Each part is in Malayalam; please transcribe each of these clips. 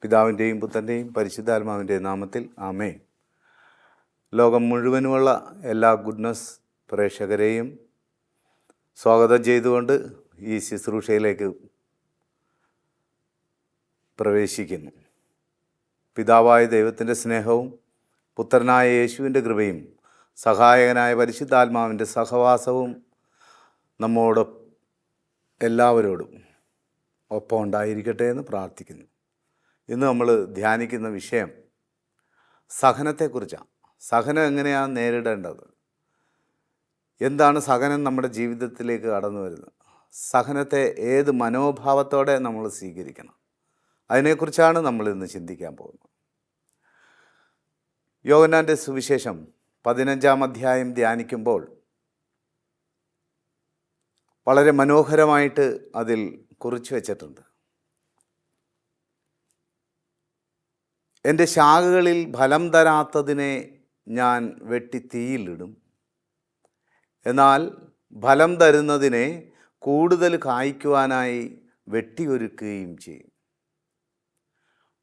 പിതാവിൻ്റെയും പുത്രൻ്റെയും പരിശുദ്ധാത്മാവിൻ്റെയും നാമത്തിൽ ആമേൻ. ലോകം മുഴുവനുമുള്ള എല്ലാ ഗുഡ്നസ് പ്രേക്ഷകരെയും സ്വാഗതം ചെയ്തുകൊണ്ട് ഈ ശുശ്രൂഷയിലേക്ക് പ്രവേശിക്കുന്നു. പിതാവായ ദൈവത്തിൻ്റെ സ്നേഹവും പുത്രനായ യേശുവിൻ്റെ കൃപയും സഹായകനായ പരിശുദ്ധാത്മാവിൻ്റെ സഹവാസവും നമ്മോട് എല്ലാവരോടും ഒപ്പം ഉണ്ടായിരിക്കട്ടെ എന്ന് പ്രാർത്ഥിക്കുന്നു. ഇന്ന് നമ്മൾ ധ്യാനിക്കുന്ന വിഷയം സഹനത്തെക്കുറിച്ചാണ്. സഹനം എങ്ങനെയാണ് നേരിടേണ്ടത്? എന്താണ് സഹനം നമ്മുടെ ജീവിതത്തിലേക്ക് കടന്നു വരുന്നത്? സഹനത്തെ ഏത് മനോഭാവത്തോടെ നമ്മൾ സ്വീകരിക്കണം? അതിനെക്കുറിച്ചാണ് നമ്മൾ ഇന്ന് ചിന്തിക്കാൻ പോകുന്നത്. യോഹന്നാൻ്റെ സുവിശേഷം 15-ാം അധ്യായം ധ്യാനിക്കുമ്പോൾ വളരെ മനോഹരമായിട്ട് അതിൽ കുറിച്ചു വച്ചിട്ടുണ്ട്. എൻ്റെ ശാഖകളിൽ ഫലം തരാത്തതിനെ ഞാൻ വെട്ടി തീയിലിടും, എന്നാൽ ഫലം തരുന്നതിനെ കൂടുതൽ കായ്ക്കുവാനായി വെട്ടിയൊരുക്കുകയും ചെയ്യും.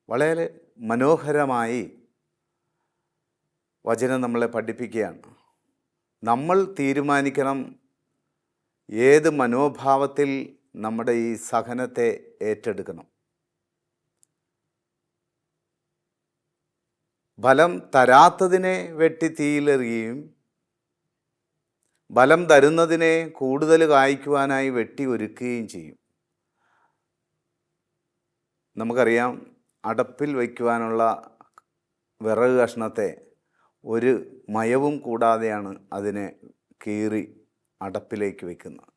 വളരെ മനോഹരമായി വചനം നമ്മളെ പഠിപ്പിക്കുകയാണ്. നമ്മൾ തീരുമാനിക്കണം ഏത് മനോഭാവത്തിൽ നമ്മുടെ ഈ സഹനത്തെ ഏറ്റെടുക്കണം. ഫലം തരാത്തതിനെ വെട്ടി തീയിലെറിയുകയും ഫലം തരുന്നതിനെ കൂടുതൽ കായ്ക്കുവാനായി വെട്ടി ഒരുക്കുകയും ചെയ്യും. നമുക്കറിയാം, അടപ്പിൽ വയ്ക്കുവാനുള്ള വിറക് കഷ്ണത്തെ ഒരു മയവും കൂടാതെയാണ് അതിനെ കീറി അടപ്പിലേക്ക് വയ്ക്കുന്നത്.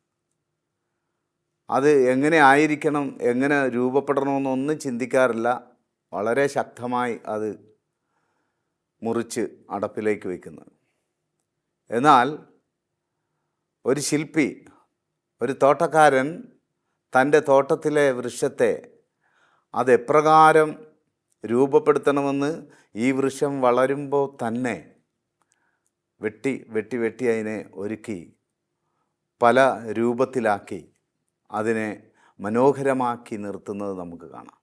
അത് എങ്ങനെ ആയിരിക്കണം, എങ്ങനെ രൂപപ്പെടണമെന്നൊന്നും ചിന്തിക്കാറില്ല. വളരെ ശക്തമായി അത് മുറിച്ച് അടപ്പിലേക്ക് വയ്ക്കുന്നത്. എന്നാൽ ഒരു ശില്പി, ഒരു തോട്ടക്കാരൻ തൻ്റെ തോട്ടത്തിലെ വൃക്ഷത്തെ അതെപ്രകാരം രൂപപ്പെടുത്തണമെന്ന് ഈ വൃക്ഷം വളരുമ്പോൾ തന്നെ വെട്ടി വെട്ടി വെട്ടി അതിനെ ഒരുക്കി പല രൂപത്തിലാക്കി അതിനെ മനോഹരമാക്കി നിർത്തുന്നത് നമുക്ക് കാണാം.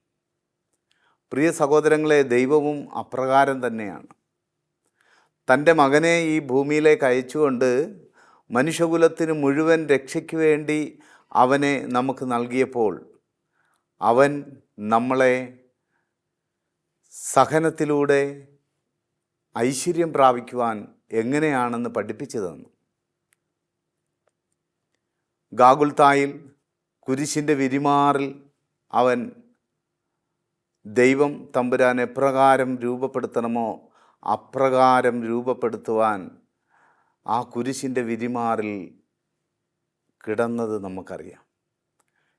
പ്രിയ സഹോദരങ്ങളെ, ദൈവവും അപ്രകാരം തന്നെയാണ്. തൻ്റെ മകനെ ഈ ഭൂമിയിലേക്ക് അയച്ചുകൊണ്ട് മനുഷ്യകുലത്തിന് മുഴുവൻ രക്ഷയ്ക്ക് വേണ്ടി അവനെ നമുക്ക് നൽകിയപ്പോൾ അവൻ നമ്മളെ സഹനത്തിലൂടെ ഐശ്വര്യം പ്രാപിക്കുവാൻ എങ്ങനെയാണെന്ന് പഠിപ്പിച്ചു തന്നു. ഗാഗുൽത്തായിൽ കുരിശിൻ്റെ വിരിമാറിൽ അവൻ ദൈവം തമ്പുരാൻ എപ്രകാരം രൂപപ്പെടുത്തണമോ അപ്രകാരം രൂപപ്പെടുത്തുവാൻ ആ കുരിശിൻ്റെ വിരിമാറിൽ കിടന്നത് നമുക്കറിയാം.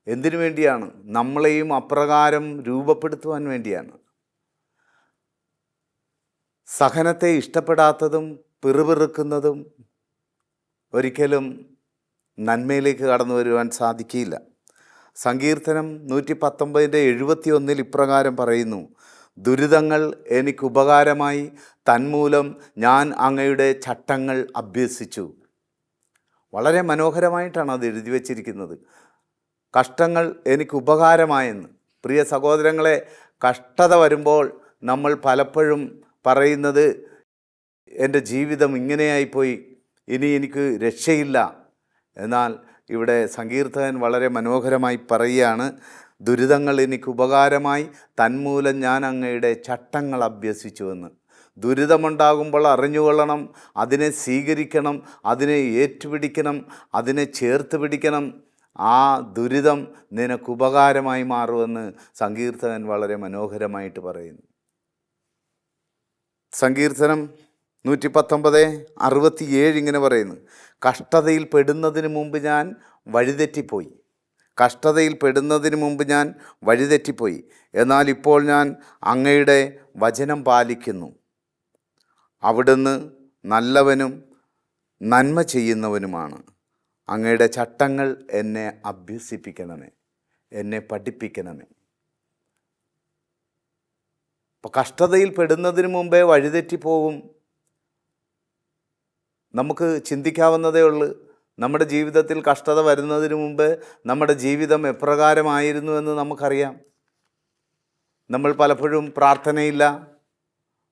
എന്തിനു വേണ്ടിയാണ്? നമ്മളെയും അപ്രകാരം രൂപപ്പെടുത്തുവാൻ വേണ്ടിയാണ്. സഹനത്തെ ഇഷ്ടപ്പെടാത്തതും പിറുപിറുക്കുന്നതും ഒരിക്കലും നന്മയിലേക്ക് കടന്നു വരുവാൻ സാധിക്കില്ല. സങ്കീർത്തനം 119:71 ഇപ്രകാരം പറയുന്നു: ദുരിതങ്ങൾ എനിക്ക് ഉപകാരമായി, തന്മൂലം ഞാൻ അങ്ങയുടെ ചട്ടങ്ങൾ അഭ്യസിച്ചു. വളരെ മനോഹരമായിട്ടാണ് അത് എഴുതി വച്ചിരിക്കുന്നത്. കഷ്ടങ്ങൾ എനിക്ക് ഉപകാരമായെന്ന്. പ്രിയ സഹോദരങ്ങളെ, കഷ്ടത വരുമ്പോൾ നമ്മൾ പലപ്പോഴും പറയുന്നത് എൻ്റെ ജീവിതം ഇങ്ങനെയായിപ്പോയി, ഇനി എനിക്ക് രക്ഷയില്ല. എന്നാൽ ഇവിടെ സങ്കീർത്തകൻ വളരെ മനോഹരമായി പറയുകയാണ്: ദുരിതങ്ങൾ എനിക്ക് ഉപകാരമായി, തന്മൂലം ഞാൻ അങ്ങയുടെ ചട്ടങ്ങൾ അഭ്യസിച്ചുവെന്ന്. ദുരിതമുണ്ടാകുമ്പോൾ അറിഞ്ഞുകൊള്ളണം, അതിനെ സ്വീകരിക്കണം, അതിനെ ഏറ്റുപിടിക്കണം, അതിനെ ചേർത്ത് പിടിക്കണം. ആ ദുരിതം നിനക്ക് ഉപകാരമായി മാറുമെന്ന് സങ്കീർത്തകൻ വളരെ മനോഹരമായിട്ട് പറയുന്നു. സങ്കീർത്തനം 119:67 ഇങ്ങനെ പറയുന്നു: കഷ്ടതയിൽ പെടുന്നതിന് മുമ്പ് ഞാൻ വഴിതെറ്റിപ്പോയി, കഷ്ടതയിൽ പെടുന്നതിന് മുമ്പ് ഞാൻ വഴിതെറ്റിപ്പോയി, എന്നാൽ ഇപ്പോൾ ഞാൻ അങ്ങയുടെ വചനം പാലിക്കുന്നു. അവിടുന്ന് നല്ലവനും നന്മ ചെയ്യുന്നവനുമാണ്. അങ്ങയുടെ ചട്ടങ്ങൾ എന്നെ അഭ്യസിപ്പിക്കണമേ, എന്നെ പഠിപ്പിക്കണമേ. അപ്പോൾ കഷ്ടതയിൽ പെടുന്നതിന് മുമ്പേ വഴിതെറ്റിപ്പോകും. നമുക്ക് ചിന്തിക്കാവുന്നതേ ഉള്ളൂ. നമ്മുടെ ജീവിതത്തിൽ കഷ്ടത വരുന്നതിന് മുമ്പ് നമ്മുടെ ജീവിതം എപ്രകാരമായിരുന്നു എന്ന് നമുക്കറിയാം. നമ്മൾ പലപ്പോഴും പ്രാർത്ഥനയില്ല,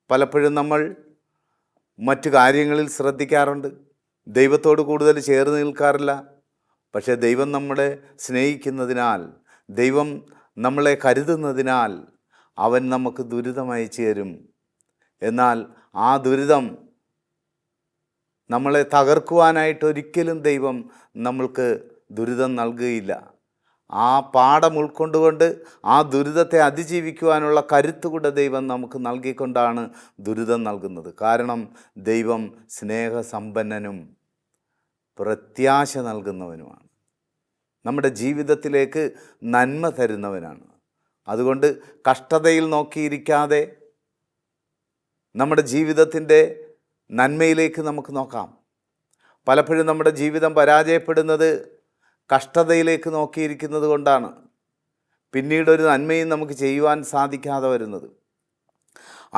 പലപ്പോഴും നമ്മൾ മറ്റു കാര്യങ്ങളിൽ ശ്രദ്ധിക്കാറുണ്ട്, ദൈവത്തോട് കൂടുതൽ ചേർന്ന് നിൽക്കാറില്ല. പക്ഷേ ദൈവം നമ്മളെ സ്നേഹിക്കുന്നതിനാൽ, ദൈവം നമ്മളെ കരുതുന്നതിനാൽ അവൻ നമുക്ക് ദുരിതം അയച്ചു തരും. എന്നാൽ ആ ദുരിതം നമ്മളെ തകർക്കുവാനായിട്ട് ഒരിക്കലും ദൈവം നമ്മൾക്ക് ദുരിതം നൽകുകയില്ല. ആ പാഠം ഉൾക്കൊണ്ടുകൊണ്ട് ആ ദുരിതത്തെ അതിജീവിക്കുവാനുള്ള കരുത്തുകൂടെ ദൈവം നമുക്ക് നൽകിക്കൊണ്ടാണ് ദുരിതം നൽകുന്നത്. കാരണം ദൈവം സ്നേഹസമ്പന്നനും പ്രത്യാശ നൽകുന്നവനുമാണ്, നമ്മുടെ ജീവിതത്തിലേക്ക് നന്മ തരുന്നവനാണ്. അതുകൊണ്ട് കഷ്ടതയിൽ നോക്കിയിരിക്കാതെ നമ്മുടെ ജീവിതത്തിൻ്റെ നന്മയിലേക്ക് നമുക്ക് നോക്കാം. പലപ്പോഴും നമ്മുടെ ജീവിതം പരാജയപ്പെടുന്നത് കഷ്ടതയിലേക്ക് നോക്കിയിരിക്കുന്നത് കൊണ്ടാണ്, പിന്നീടൊരു നന്മയും നമുക്ക് ചെയ്യുവാൻ സാധിക്കാതെ വരുന്നത്.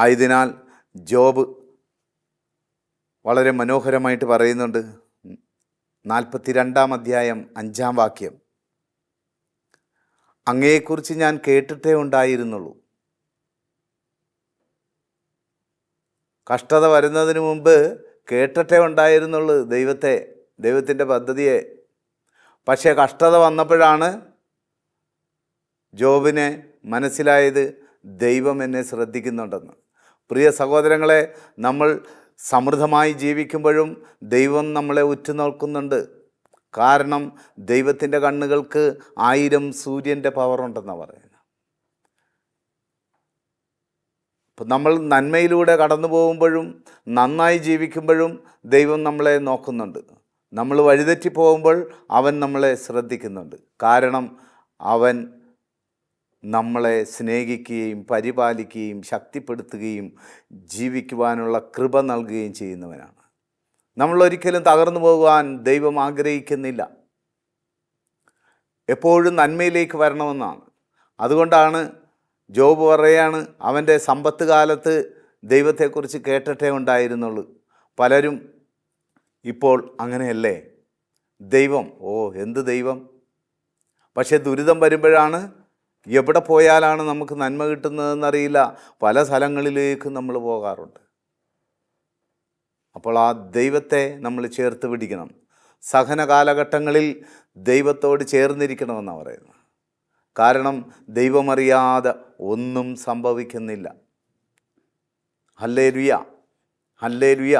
ആയതിനാൽ ജോബ് വളരെ മനോഹരമായിട്ട് പറയുന്നുണ്ട്. 42-ാം അധ്യായം 5-ാം വാക്യം, അങ്ങയെക്കുറിച്ച് ഞാൻ കേട്ടിട്ടേ ഉണ്ടായിരുന്നുള്ളൂ. കഷ്ടത വരുന്നതിന് മുമ്പ് കേട്ടിട്ടേ ഉണ്ടായിരുന്നുള്ളൂ ദൈവത്തിൻ്റെ പദ്ധതിയെ. പക്ഷേ കഷ്ടത വന്നപ്പോഴാണ് ജോബിനെ മനസ്സിലായത് ദൈവം എന്നെ ശ്രദ്ധിക്കുന്നുണ്ടെന്ന്. പ്രിയ സഹോദരങ്ങളെ, നമ്മൾ സമൃദ്ധമായി ജീവിക്കുമ്പോഴും ദൈവം നമ്മളെ ഉറ്റുനോക്കുന്നുണ്ട്. കാരണം ദൈവത്തിൻ്റെ കണ്ണുകൾക്ക് 1000 സൂര്യൻ്റെ പവറുണ്ടെന്നാണ് പറയുന്നത്. അപ്പം നമ്മൾ നന്മയിലൂടെ കടന്നു പോകുമ്പോഴും നന്നായി ജീവിക്കുമ്പോഴും ദൈവം നമ്മളെ നോക്കുന്നുണ്ട്. നമ്മൾ വഴിതെറ്റി പോകുമ്പോൾ അവൻ നമ്മളെ ശ്രദ്ധിക്കുന്നുണ്ട്. കാരണം അവൻ നമ്മളെ സ്നേഹിക്കുകയും പരിപാലിക്കുകയും ശക്തിപ്പെടുത്തുകയും ജീവിക്കുവാനുള്ള കൃപ നൽകുകയും ചെയ്യുന്നവനാണ്. നമ്മളൊരിക്കലും തകർന്നു പോകുവാൻ ദൈവം ആഗ്രഹിക്കുന്നില്ല, എപ്പോഴും നന്മയിലേക്ക് വരണമെന്നാണ്. അതുകൊണ്ടാണ് ജോബ് പറയാണ്, അവൻ്റെ സമ്പത്ത് കാലത്ത് ദൈവത്തെക്കുറിച്ച് കേട്ടിട്ടേ ഉണ്ടായിരുന്നുള്ളൂ. പലരും ഇപ്പോൾ അങ്ങനെയല്ലേ? ദൈവം, എന്ത് ദൈവം? പക്ഷേ ദുരിതം വരുമ്പോഴാണ്, എവിടെ പോയാലാണ് നമുക്ക് നന്മ കിട്ടുന്നതെന്നറിയില്ല, പല സ്ഥലങ്ങളിലേക്ക് നമ്മൾ പോകാറുണ്ട്. അപ്പോൾ ആ ദൈവത്തെ നമ്മൾ ചേർത്ത് പിടിക്കണം. സഹന കാലഘട്ടങ്ങളിൽ ദൈവത്തോട് ചേർന്നിരിക്കണമെന്നാണ് പറയുന്നത്. കാരണം ദൈവമറിയാതെ ഒന്നും സംഭവിക്കുന്നില്ല. Hallelujah, hallelujah.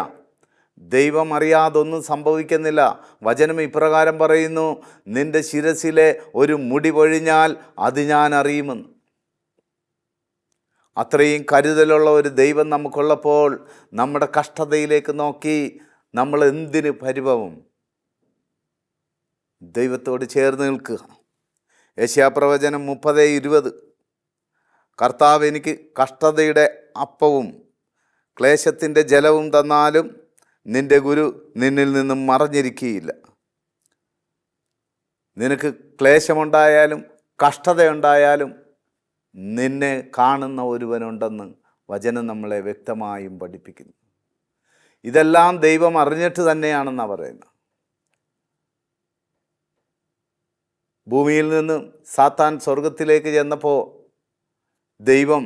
ദൈവം അറിയാതെ ഒന്നും സംഭവിക്കുന്നില്ല. വചനം ഇപ്രകാരം പറയുന്നു, നിന്റെ ശിരസിലെ ഒരു മുടി പൊഴിഞ്ഞാൽ അത് ഞാൻ അറിയുമെന്ന്. അത്രയും കരുതലുള്ള ഒരു ദൈവം നമുക്കുള്ളപ്പോൾ നമ്മുടെ കഷ്ടതയിലേക്ക് നോക്കി നമ്മൾ എന്തിന് പരിഭവം? ദൈവത്തോട് ചേർന്ന് നിൽക്കുക. യെശയ്യാപ്രവചനം 30:20, കർത്താവ് എനിക്ക് കഷ്ടതയുടെ അപ്പവും ക്ലേശത്തിൻ്റെ ജലവും തന്നാലും നിന്റെ ഗുരു നിന്നിൽ നിന്നും മറഞ്ഞിരിക്കുകയില്ല. നിനക്ക് ക്ലേശമുണ്ടായാലും കഷ്ടതയുണ്ടായാലും നിന്നെ കാണുന്ന ഒരുവനുണ്ടെന്ന് വചനം നമ്മളെ വ്യക്തമായും പഠിപ്പിക്കുന്നു. ഇതെല്ലാം ദൈവം അറിഞ്ഞിട്ട് തന്നെയാണെന്നാണ് പറയുന്നത്. ഭൂമിയിൽ നിന്ന് സാത്താൻ സ്വർഗത്തിലേക്ക് ചെന്നപ്പോൾ ദൈവം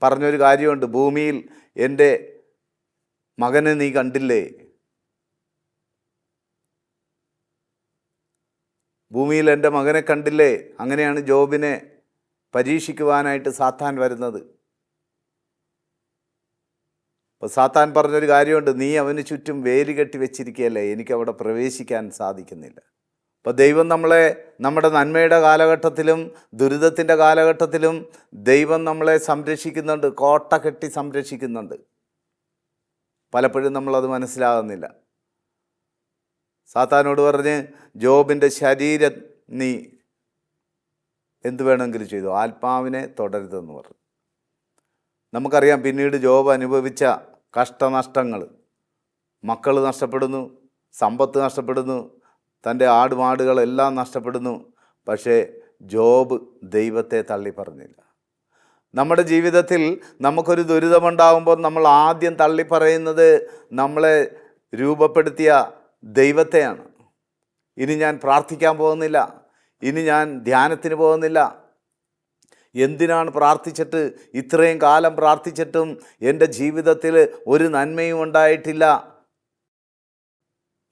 പറഞ്ഞൊരു കാര്യമുണ്ട്, ഭൂമിയിൽ എൻ്റെ മകനെ നീ കണ്ടില്ലേ? ഭൂമിയിൽ എൻ്റെ മകനെ കണ്ടില്ലേ? അങ്ങനെയാണ് ജോബിനെ പരീക്ഷിക്കുവാനായിട്ട് സാത്താൻ വരുന്നത്. അപ്പോൾ സാത്താൻ പറഞ്ഞൊരു കാര്യമുണ്ട്, നീ അവന് ചുറ്റും വേലി കെട്ടി വെച്ചിരിക്കുകയല്ലേ, എനിക്കവിടെ പ്രവേശിക്കാൻ സാധിക്കുന്നില്ല. അപ്പോൾ ദൈവം നമ്മളെ നമ്മുടെ നന്മയുടെ കാലഘട്ടത്തിലും ദുരിതത്തിൻ്റെ കാലഘട്ടത്തിലും ദൈവം നമ്മളെ സംരക്ഷിക്കുന്നുണ്ട്, കോട്ട കെട്ടി സംരക്ഷിക്കുന്നുണ്ട്. പലപ്പോഴും നമ്മളത് മനസ്സിലാകുന്നില്ല. സാത്താനോട് പറഞ്ഞ്, ജോബിൻ്റെ ശരീരം നീ എന്ത് വേണമെങ്കിലും ചെയ്തു, ആത്മാവിനെ തുടരുതെന്ന് പറഞ്ഞു. നമുക്കറിയാം പിന്നീട് ജോബ് അനുഭവിച്ച കഷ്ടനഷ്ടങ്ങൾ. മക്കൾ നഷ്ടപ്പെടുന്നു, സമ്പത്ത് നഷ്ടപ്പെടുന്നു, തൻ്റെ ആടുമാടുകളെല്ലാം നഷ്ടപ്പെടുന്നു. പക്ഷേ ജോബ് ദൈവത്തെ തള്ളി പറഞ്ഞില്ല. നമ്മുടെ ജീവിതത്തിൽ നമുക്കൊരു ദുരിതമുണ്ടാകുമ്പോൾ നമ്മൾ ആദ്യം തള്ളിപ്പറയുന്നത് നമ്മളെ രൂപപ്പെടുത്തിയ ദൈവത്തെയാണ്. ഇനി ഞാൻ പ്രാർത്ഥിക്കാൻ പോകുന്നില്ല, ഇനി ഞാൻ ധ്യാനത്തിന് പോകുന്നില്ല, എന്തിനാണ് പ്രാർത്ഥിച്ചിട്ട്, ഇത്രയും കാലം പ്രാർത്ഥിച്ചിട്ടും എൻ്റെ ജീവിതത്തിൽ ഒരു നന്മയും ഉണ്ടായിട്ടില്ല?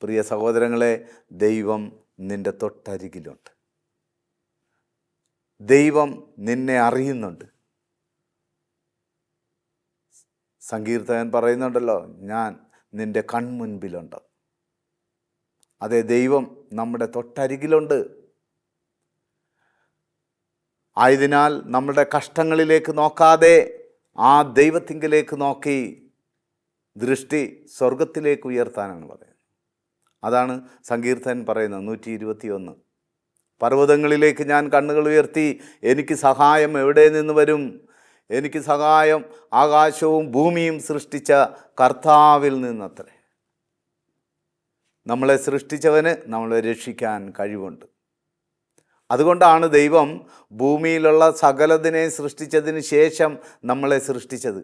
പ്രിയ സഹോദരങ്ങളെ, ദൈവം നിൻ്റെ തൊട്ടരികിലുണ്ട്. ദൈവം നിന്നെ അറിയുന്നുണ്ട്. സങ്കീർത്തകൻ പറയുന്നുണ്ടല്ലോ, ഞാൻ നിൻ്റെ കൺമുൻപിലുണ്ട്. അതെ, ദൈവം നമ്മുടെ തൊട്ടരികിലുണ്ട്. ആയതിനാൽ നമ്മുടെ കഷ്ടങ്ങളിലേക്ക് നോക്കാതെ ആ ദൈവത്തിങ്കിലേക്ക് നോക്കി ദൃഷ്ടി സ്വർഗത്തിലേക്ക് ഉയർത്താനാണ് പറയുന്നത്. അതാണ് സങ്കീർത്തകൻ പറയുന്നത് 121. പർവ്വതങ്ങളിലേക്ക് ഞാൻ കണ്ണുകൾ ഉയർത്തി, എനിക്ക് സഹായം എവിടെ നിന്ന് വരും? എനിക്ക് സഹായം ആകാശവും ഭൂമിയും സൃഷ്ടിച്ച കർത്താവിൽ നിന്നത്രേ. നമ്മളെ സൃഷ്ടിച്ചവന് നമ്മളെ രക്ഷിക്കാൻ കഴിവുണ്ട്. അതുകൊണ്ടാണ് ദൈവം ഭൂമിയിലുള്ള സകലതിനെ സൃഷ്ടിച്ചതിന് ശേഷം നമ്മളെ സൃഷ്ടിച്ചത്.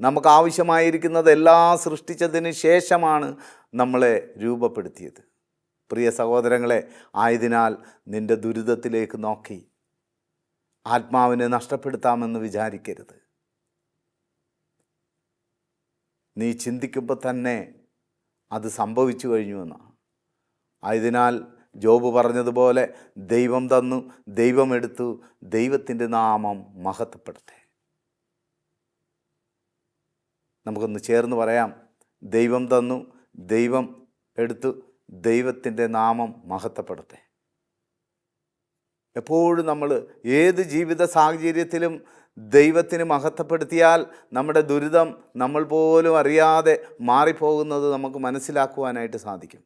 നമുക്ക് ആവശ്യമായിരിക്കുന്നത് എല്ലാം സൃഷ്ടിച്ചതിന് ശേഷമാണ് നമ്മളെ രൂപപ്പെടുത്തിയത്. പ്രിയ സഹോദരങ്ങളെ, ആയതിനാൽ നിൻ്റെ ദുരിതത്തിലേക്ക് നോക്കി ആത്മാവിനെ നഷ്ടപ്പെടുത്താമെന്ന് വിചാരിക്കരുത്. നീ ചിന്തിക്കുമ്പോൾ തന്നെ അത് സംഭവിച്ചു കഴിഞ്ഞുവെന്നാണ്. ആയതിനാൽ ജോബ് പറഞ്ഞതുപോലെ, ദൈവം തന്നു, ദൈവം എടുത്തു, ദൈവത്തിൻ്റെ നാമം മഹത്വപ്പെടട്ടെ. നമുക്കൊന്ന് ചേർന്ന് പറയാം, ദൈവം തന്നു, ദൈവം എടുത്തു, ദൈവത്തിൻ്റെ നാമം മഹത്വപ്പെടട്ടെ. എപ്പോഴും നമ്മൾ ഏത് ജീവിത സാഹചര്യത്തിലും ദൈവത്തിന് മഹത്വപ്പെടുത്തിയാൽ നമ്മുടെ ദുരിതം നമ്മൾ പോലും അറിയാതെ മാറിപ്പോകുന്നത് നമുക്ക് മനസ്സിലാക്കുവാനായിട്ട് സാധിക്കും.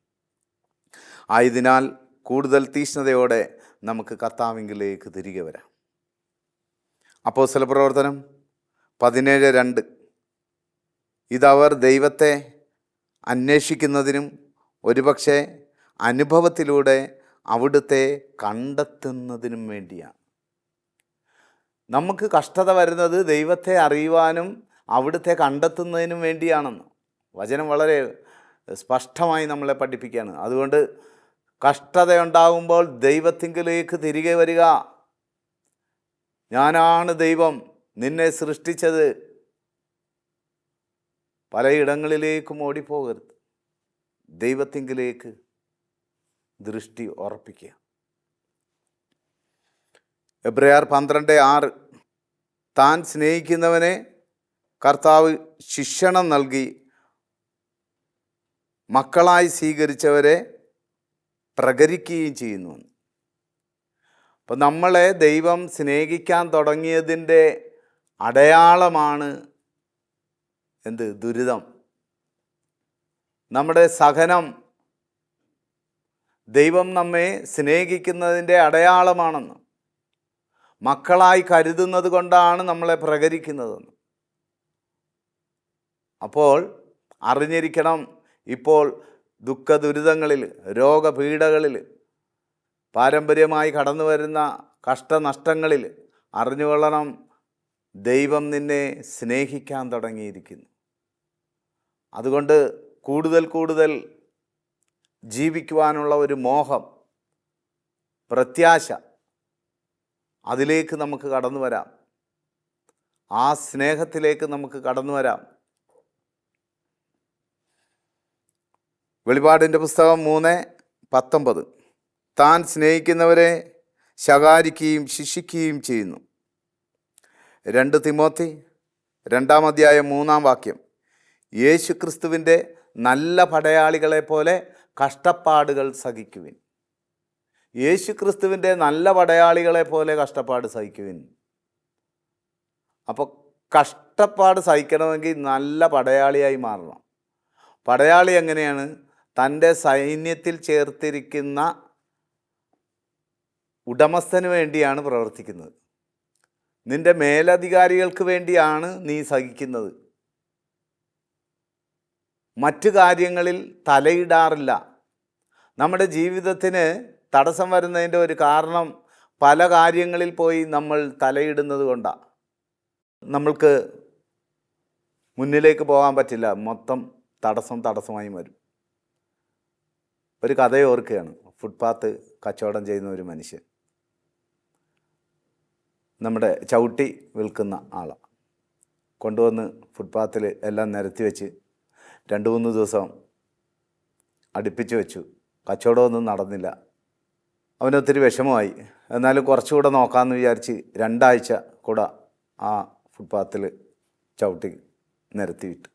ആയതിനാൽ കൂടുതൽ തീക്ഷ്ണതയോടെ നമുക്ക് കർത്താവിങ്കിലേക്ക് തിരികെ വരാം. അപ്പോസ്തലപ്രവർത്തനം 17:2. ഇതവർ ദൈവത്തെ അന്വേഷിക്കുന്നതിനും ഒരുപക്ഷെ അനുഭവത്തിലൂടെ അവിടുത്തെ കണ്ടെത്തുന്നതിനും വേണ്ടിയാണ്. നമുക്ക് കഷ്ടത വരുന്നത് ദൈവത്തെ അറിയുവാനും അവിടുത്തെ കണ്ടെത്തുന്നതിനും വേണ്ടിയാണെന്ന് വചനം വളരെ സ്പഷ്ടമായി നമ്മളെ പഠിപ്പിക്കുകയാണ്. അതുകൊണ്ട് കഷ്ടതയുണ്ടാകുമ്പോൾ ദൈവത്തിങ്കിലേക്ക് തിരികെ വരിക. ഞാനാണ് ദൈവം, നിന്നെ സൃഷ്ടിച്ചത്. പലയിടങ്ങളിലേക്കും ഓടിപ്പോകരുത്. ദൈവത്തിങ്കിലേക്ക് ദൃഷ്ടി ഉറപ്പിക്കുക. എബ്രായർ 12:6. താൻ സ്നേഹിക്കുന്നവനെ കർത്താവ് ശിക്ഷണം നൽകി മക്കളായി സ്വീകരിച്ചവരെ പ്രകരിക്കുകയും ചെയ്യുന്നു. അപ്പം നമ്മളെ ദൈവം സ്നേഹിക്കാൻ തുടങ്ങിയതിൻ്റെ അടയാളമാണ് എന്ത്? ദുരിതം. നമ്മുടെ സഹനം ദൈവം നമ്മെ സ്നേഹിക്കുന്നതിൻ്റെ അടയാളമാണെന്ന്, മക്കളായി കരുതുന്നത് കൊണ്ടാണ് നമ്മളെ പ്രകരിക്കുന്നതെന്ന്. അപ്പോൾ അറിഞ്ഞിരിക്കണം, ഇപ്പോൾ ദുഃഖ ദുരിതങ്ങളിൽ, രോഗപീഠകളിൽ, പാരമ്പര്യമായി കടന്നു വരുന്ന കഷ്ടനഷ്ടങ്ങളിൽ അറിഞ്ഞുകൊള്ളണം, ദൈവം നിന്നെ സ്നേഹിക്കാൻ തുടങ്ങിയിരിക്കുന്നു. അതുകൊണ്ട് കൂടുതൽ കൂടുതൽ ജീവിക്കുവാനുള്ള ഒരു മോഹം, പ്രത്യാശ, അതിലേക്ക് നമുക്ക് കടന്നു വരാം. ആ സ്നേഹത്തിലേക്ക് നമുക്ക് കടന്നു വരാം. വെളിപാടിൻ്റെ പുസ്തകം 3:19. താൻ സ്നേഹിക്കുന്നവരെ ശകാരിക്കുകയും ശിക്ഷിക്കുകയും ചെയ്യുന്നു. 2 തിമോത്തി 2:3 യേശു ക്രിസ്തുവിൻ്റെ നല്ല പടയാളികളെ പോലെ കഷ്ടപ്പാടുകൾ സഹിക്കുവിൻ. യേശു ക്രിസ്തുവിൻ്റെ നല്ല പടയാളികളെ പോലെ കഷ്ടപ്പാട് സഹിക്കുവിൻ. അപ്പോൾ കഷ്ടപ്പാട് സഹിക്കണമെങ്കിൽ നല്ല പടയാളിയായി മാറണം. പടയാളി എങ്ങനെയാണ്? തൻ്റെ സൈന്യത്തിൽ ചേർത്തിരിക്കുന്ന ഉടമസ്ഥന് വേണ്ടിയാണ് പ്രവർത്തിക്കുന്നത്. നിൻ്റെ മേലധികാരികൾക്ക് വേണ്ടിയാണ് നീ സഹിക്കുന്നത്. മറ്റു കാര്യങ്ങളിൽ തലയിടാറില്ല. നമ്മുടെ ജീവിതത്തിന് തടസ്സം വരുന്നതിൻ്റെ ഒരു കാരണം പല കാര്യങ്ങളിൽ പോയി നമ്മൾ തലയിടുന്നത് കൊണ്ടാണ്. നമ്മൾക്ക് മുന്നിലേക്ക് പോകാൻ പറ്റില്ല, മൊത്തം തടസ്സമായി വരും. ഒരു കഥയോർക്കുകയാണ്. ഫുട്പാത്ത് കച്ചവടം ചെയ്യുന്ന ഒരു മനുഷ്യൻ നമ്മുടെ ചവിട്ടി വിൽക്കുന്ന ആളാണ്. കൊണ്ടുവന്ന് ഫുട്പാത്തിൽ എല്ലാം നിരത്തി വെച്ച് 2-3 ദിവസം അടുപ്പിച്ച് വെച്ചു. കച്ചവടമൊന്നും നടന്നില്ല. അവനൊത്തിരി വിഷമമായി. എന്നാലും കുറച്ചുകൂടെ നോക്കാമെന്ന് വിചാരിച്ച് 2 ആഴ്ച കൂടെ ആ ഫുട്പാത്തിൽ ചവിട്ടി നിരത്തി വിട്ടു.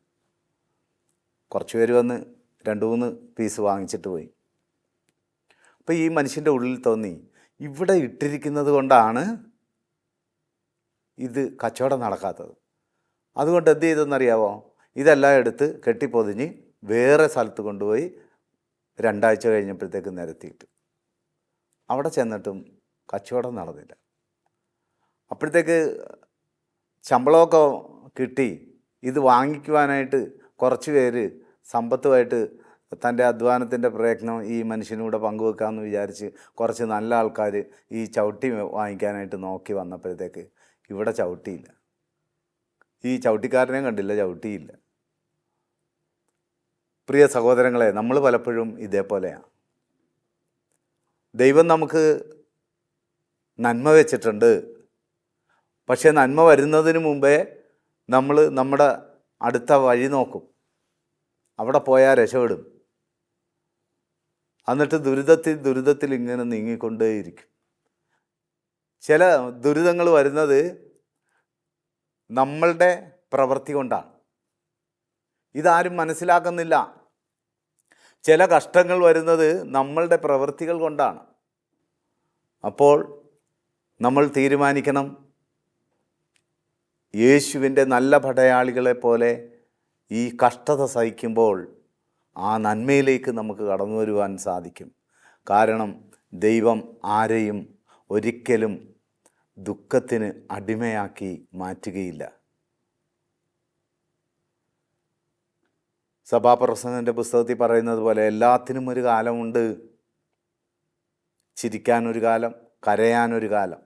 കുറച്ച് പേര് വന്ന് 2-3 പീസ് വാങ്ങിച്ചിട്ട് പോയി. അപ്പോൾ ഈ മനുഷ്യൻ്റെ ഉള്ളിൽ തോന്നി, ഇവിടെ ഇട്ടിരിക്കുന്നത് കൊണ്ടാണ് ഇത് കച്ചവടം നടക്കാത്തത്. അതുകൊണ്ട് എന്ത് ചെയ്തെന്നറിയാവോ? ഇതെല്ലാം എടുത്ത് കെട്ടിപ്പൊതിഞ്ഞ് വേറെ സ്ഥലത്ത് കൊണ്ടുപോയി 2 ആഴ്ച കഴിഞ്ഞപ്പോഴത്തേക്ക് നിരത്തിയിട്ടു. അവിടെ ചെന്നിട്ടും കച്ചവടം നടന്നില്ല. അപ്പോഴത്തേക്ക് ശമ്പളമൊക്കെ കിട്ടി. ഇത് വാങ്ങിക്കുവാനായിട്ട് കുറച്ച് പേര് സമ്പത്തുമായിട്ട് തൻ്റെ അധ്വാനത്തിൻ്റെ പ്രയത്നം ഈ മനുഷ്യനൂടെ പങ്കുവെക്കാമെന്ന് വിചാരിച്ച് കുറച്ച് നല്ല ആൾക്കാർ ഈ ചവിട്ടി വാങ്ങിക്കാനായിട്ട് നോക്കി വന്നപ്പോഴത്തേക്ക് ഇവിടെ ചവിട്ടിയില്ല. ഈ ചവിട്ടിക്കാരനെയും കണ്ടില്ല, ചവിട്ടിയില്ല. പ്രിയ സഹോദരങ്ങളെ, നമ്മൾ പലപ്പോഴും ഇതേപോലെയാണ്. ദൈവം നമുക്ക് നന്മ വെച്ചിട്ടുണ്ട്. പക്ഷേ നന്മ വരുന്നതിന് മുമ്പേ നമ്മൾ നമ്മുടെ അടുത്ത വഴി നോക്കും. അവിടെ പോയാൽ രക്ഷപ്പെടും. എന്നിട്ട് ദുരിതത്തിൽ ഇങ്ങനെ നീങ്ങിക്കൊണ്ടേയിരിക്കും. ചില ദുരിതങ്ങൾ വരുന്നത് നമ്മളുടെ പ്രവൃത്തി കൊണ്ടാണ്. ഇതാരും മനസ്സിലാക്കുന്നില്ല. ചില കഷ്ടങ്ങൾ വരുന്നത് നമ്മളുടെ പ്രവൃത്തികൾ കൊണ്ടാണ്. അപ്പോൾ നമ്മൾ തീരുമാനിക്കണം, യേശുവിൻ്റെ നല്ല പടയാളികളെ പോലെ ഈ കഷ്ടത സഹിക്കുമ്പോൾ ആ നന്മയിലേക്ക് നമുക്ക് കടന്നു വരുവാൻ സാധിക്കും. കാരണം ദൈവം ആരെയും ഒരിക്കലും ദുഃഖത്തിന് അടിമയാക്കി മാറ്റുകയില്ല. സഭാപ്രസംഗൻ്റെ പുസ്തകത്തിൽ പറയുന്നത് പോലെ എല്ലാത്തിനും ഒരു കാലമുണ്ട്. ചിരിക്കാനൊരു കാലം, കരയാനൊരു കാലം.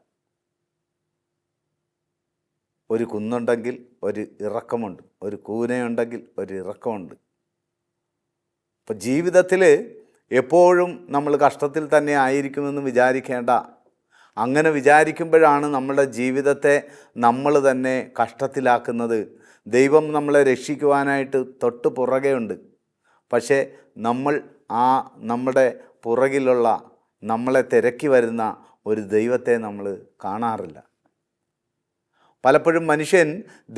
ഒരു കുന്നുണ്ടെങ്കിൽ ഒരു ഇറക്കമുണ്ട്, ഒരു കൂനയുണ്ടെങ്കിൽ ഒരു ഇറക്കമുണ്ട്. അപ്പം ജീവിതത്തിൽ എപ്പോഴും നമ്മൾ കഷ്ടത്തിൽ തന്നെ ആയിരിക്കുമെന്ന് വിചാരിക്കേണ്ട. അങ്ങനെ വിചാരിക്കുമ്പോഴാണ് നമ്മുടെ ജീവിതത്തെ നമ്മൾ തന്നെ കഷ്ടത്തിലാക്കുന്നത്. ദൈവം നമ്മളെ രക്ഷിക്കുവാനായിട്ട് തൊട്ട് പുറകെയുണ്ട്. പക്ഷേ നമ്മൾ നമ്മുടെ പുറകിലുള്ള നമ്മളെ തിരക്കി വരുന്ന ഒരു ദൈവത്തെ നമ്മൾ കാണാറില്ല. പലപ്പോഴും മനുഷ്യൻ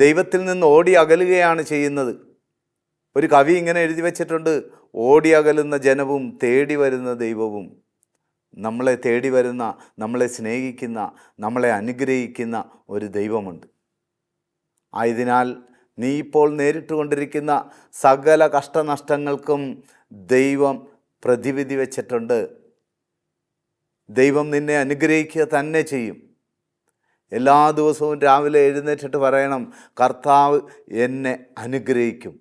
ദൈവത്തിൽ നിന്ന് ഓടി അകലുകയാണ് ചെയ്യുന്നത്. ഒരു കവി ഇങ്ങനെ എഴുതി വച്ചിട്ടുണ്ട്, ഓടി അകലുന്ന ജനവും തേടി വരുന്ന ദൈവവും. നമ്മളെ തേടി വരുന്ന, നമ്മളെ സ്നേഹിക്കുന്ന, നമ്മളെ അനുഗ്രഹിക്കുന്ന ഒരു ദൈവമുണ്ട്. ആയതിനാൽ നീ ഇപ്പോൾ നേരിട്ടുകൊണ്ടിരിക്കുന്ന സകല കഷ്ടനഷ്ടങ്ങൾക്കും ദൈവം പ്രതിവിധി വച്ചിട്ടുണ്ട്. ദൈവം നിന്നെ അനുഗ്രഹിക്കുക തന്നെ ചെയ്യും. എല്ലാ ദിവസവും രാവിലെ എഴുന്നേറ്റിട്ട് പറയണം, കർത്താവ് എന്നെ അനുഗ്രഹിക്കും,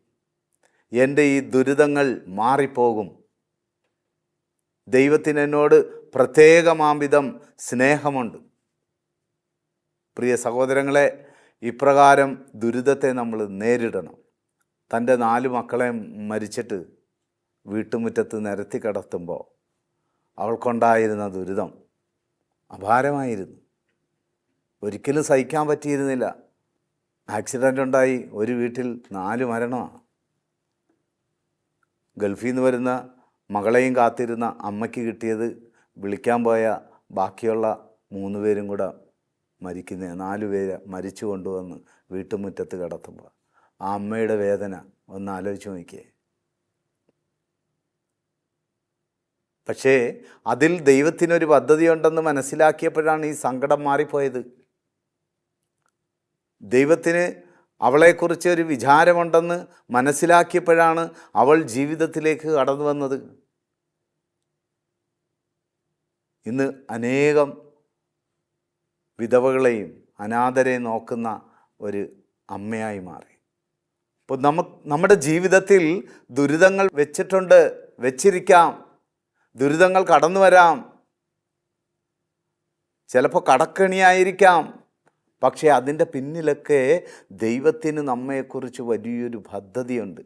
എൻ്റെ ഈ ദുരിതങ്ങൾ മാറിപ്പോകും. ദൈവത്തിന് എന്നോട് പ്രത്യേകമാംവിധം സ്നേഹമുണ്ട്. പ്രിയ സഹോദരങ്ങളെ, ഇപ്രകാരം ദുരിതത്തെ നമ്മൾ നേരിടണം. തൻ്റെ 4 മക്കളെ മരിച്ചിട്ട് വീട്ടുമുറ്റത്ത് നിരത്തി കിടത്തുമ്പോൾ അവൾക്കുണ്ടായിരുന്ന ദുരിതം അപാരമായിരുന്നു. ഒരിക്കലും സഹിക്കാൻ പറ്റിയിരുന്നില്ല. ആക്സിഡൻ്റ് ഉണ്ടായി ഒരു വീട്ടിൽ 4 മരണമാണ്. ഗൾഫിൽ നിന്ന് വരുന്ന മകളെയും കാത്തിരുന്ന അമ്മയ്ക്ക് കിട്ടിയത് വിളിക്കാൻ പോയ ബാക്കിയുള്ള 3 പേരും കൂടെ മരിക്കുന്ന 4 പേര് മരിച്ചു കൊണ്ടുവന്ന് വീട്ടുമുറ്റത്ത് കിടത്തുമ്പോൾ ആ അമ്മയുടെ വേദന ഒന്ന് ആലോചിച്ച് നോക്കിയേ. പക്ഷേ അതിൽ ദൈവത്തിനൊരു പദ്ധതിയുണ്ടെന്ന് മനസ്സിലാക്കിയപ്പോഴാണ് ഈ സങ്കടം മാറിപ്പോയത്. ദൈവത്തിന് അവളെക്കുറിച്ച് ഒരു വിചാരമുണ്ടെന്ന് മനസ്സിലാക്കിയപ്പോഴാണ് അവൾ ജീവിതത്തിലേക്ക് കടന്നു വന്നത്. ഇന്ന് അനേകം വിധവകളെയും അനാഥരെയും നോക്കുന്ന ഒരു അമ്മയായി മാറി. അപ്പോൾ നമ്മുടെ ജീവിതത്തിൽ ദുരിതങ്ങൾ വെച്ചിരിക്കാം, ദുരിതങ്ങൾ കടന്നു വരാം. ചിലപ്പോൾ കടക്കെണിയായിരിക്കാം. പക്ഷേ അതിൻ്റെ പിന്നിലൊക്കെ ദൈവത്തിന് നമ്മെക്കുറിച്ച് വലിയൊരു പദ്ധതിയുണ്ട്.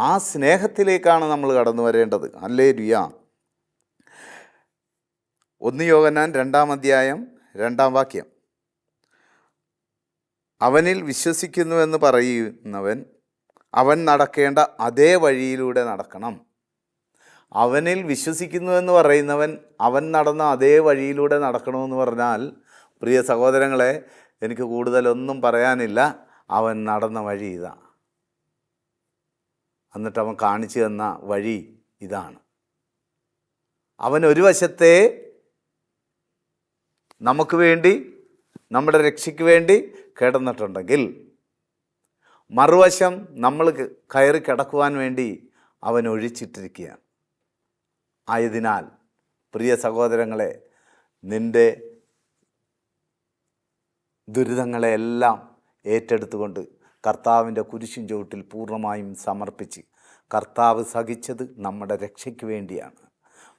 ആ സ്നേഹത്തിലേക്കാണ് നമ്മൾ കടന്നു വരേണ്ടത്. ഹല്ലേലൂയ. 1 യോഹന്നാൻ 2-ാം അധ്യായം 2-ാം വാക്യം. അവനിൽ വിശ്വസിക്കുന്നുവെന്ന് പറയുന്നവൻ അവൻ നടക്കേണ്ട അതേ വഴിയിലൂടെ നടക്കണം. അവനിൽ വിശ്വസിക്കുന്നുവെന്ന് പറയുന്നവൻ അവൻ നടന്ന അതേ വഴിയിലൂടെ നടക്കണമെന്ന് പറഞ്ഞാൽ, പ്രിയ സഹോദരങ്ങളെ, എനിക്ക് കൂടുതലൊന്നും പറയാനില്ല. അവൻ നടന്ന വഴി ഇതാ. എന്നിട്ട് അവൻ കാണിച്ചു തന്ന വഴി ഇതാണ്. അവൻ ഒരു വശത്തെ നമുക്ക് വേണ്ടി, നമ്മുടെ രക്ഷയ്ക്ക് വേണ്ടി കിടന്നിട്ടുണ്ടെങ്കിൽ, മറുവശം നമ്മൾ കയറി കിടക്കുവാൻ വേണ്ടി അവൻ ഒഴിച്ചിട്ടിരിക്കുകയാണ്. ആയതിനാൽ പ്രിയ സഹോദരങ്ങളെ, നിൻ്റെ ദുരിതങ്ങളെല്ലാം ഏറ്റെടുത്തുകൊണ്ട് കർത്താവിൻ്റെ കുരിശിൻ ചുവട്ടിൽ പൂർണ്ണമായും സമർപ്പിച്ച്, കർത്താവ് സഹിച്ചത് നമ്മുടെ രക്ഷയ്ക്ക് വേണ്ടിയാണ്.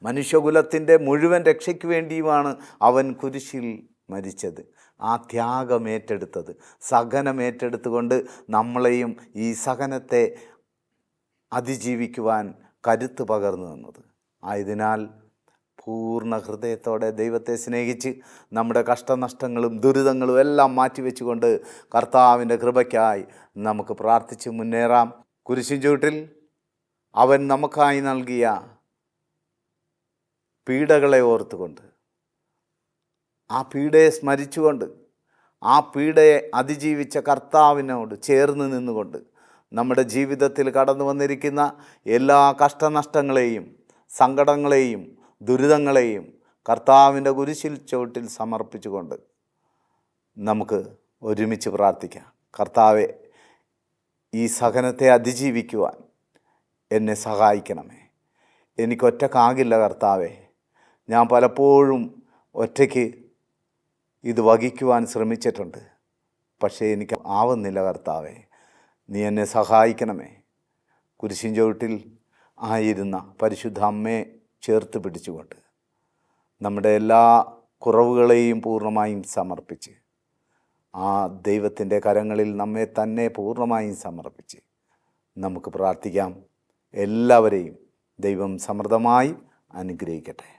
മനുഷ്യകുലത്തിൻ്റെ മുഴുവൻ രക്ഷയ്ക്ക് വേണ്ടിയുമാണ് അവൻ കുരിശിൽ മരിച്ചത്. ആ ത്യാഗമേറ്റെടുത്തത്, സഹനമേറ്റെടുത്തുകൊണ്ട് നമ്മളെയും ഈ സഹനത്തെ അതിജീവിക്കുവാൻ കരുത്ത് പകർന്നു തന്നത്. ആയതിനാൽ പൂർണ്ണ ഹൃദയത്തോടെ ദൈവത്തെ സ്നേഹിച്ച് നമ്മുടെ കഷ്ടനഷ്ടങ്ങളും ദുരിതങ്ങളും എല്ലാം മാറ്റിവെച്ചുകൊണ്ട് കർത്താവിൻ്റെ കൃപയ്ക്കായി നമുക്ക് പ്രാർത്ഥിച്ച് മുന്നേറാം. കുരിശിൻ ചൂട്ടിൽ അവൻ നമുക്കായി നൽകിയ പീഡകളെ ഓർത്തുകൊണ്ട്, ആ പീഡയെ സ്മരിച്ചുകൊണ്ട്, ആ പീഡയെ അതിജീവിച്ച കർത്താവിനോട് ചേർന്ന് നിന്നുകൊണ്ട് നമ്മുടെ ജീവിതത്തിൽ കടന്നു വന്നിരിക്കുന്ന എല്ലാ കഷ്ടനഷ്ടങ്ങളെയും സങ്കടങ്ങളെയും ദുരിതങ്ങളെയും കർത്താവിൻ്റെ കുരിശിൽ ചുവട്ടിൽ സമർപ്പിച്ചുകൊണ്ട് നമുക്ക് ഒരുമിച്ച് പ്രാർത്ഥിക്കാം. കർത്താവെ, ഈ സഹനത്തെ അതിജീവിക്കുവാൻ എന്നെ സഹായിക്കണമേ. എനിക്കൊറ്റക്കാകില്ല കർത്താവെ. ഞാൻ പലപ്പോഴും ഒറ്റയ്ക്ക് ഇത് വഹിക്കുവാൻ ശ്രമിച്ചിട്ടുണ്ട്. പക്ഷേ എനിക്ക് ആവുന്നില്ല കർത്താവെ. നീ എന്നെ സഹായിക്കണമേ. കുരിശിൻ ചുവട്ടിൽ ആയിരുന്ന പരിശുദ്ധ അമ്മയെ ചേർത്ത് പിടിച്ചുകൊണ്ട് നമ്മുടെ എല്ലാ കുറവുകളെയും പൂർണ്ണമായും സമർപ്പിച്ച്, ആ ദൈവത്തിൻ്റെ കരങ്ങളിൽ നമ്മെ തന്നെ പൂർണ്ണമായും സമർപ്പിച്ച് നമുക്ക് പ്രാർത്ഥിക്കാം. എല്ലാവരെയും ദൈവം സമൃദ്ധമായി അനുഗ്രഹിക്കട്ടെ.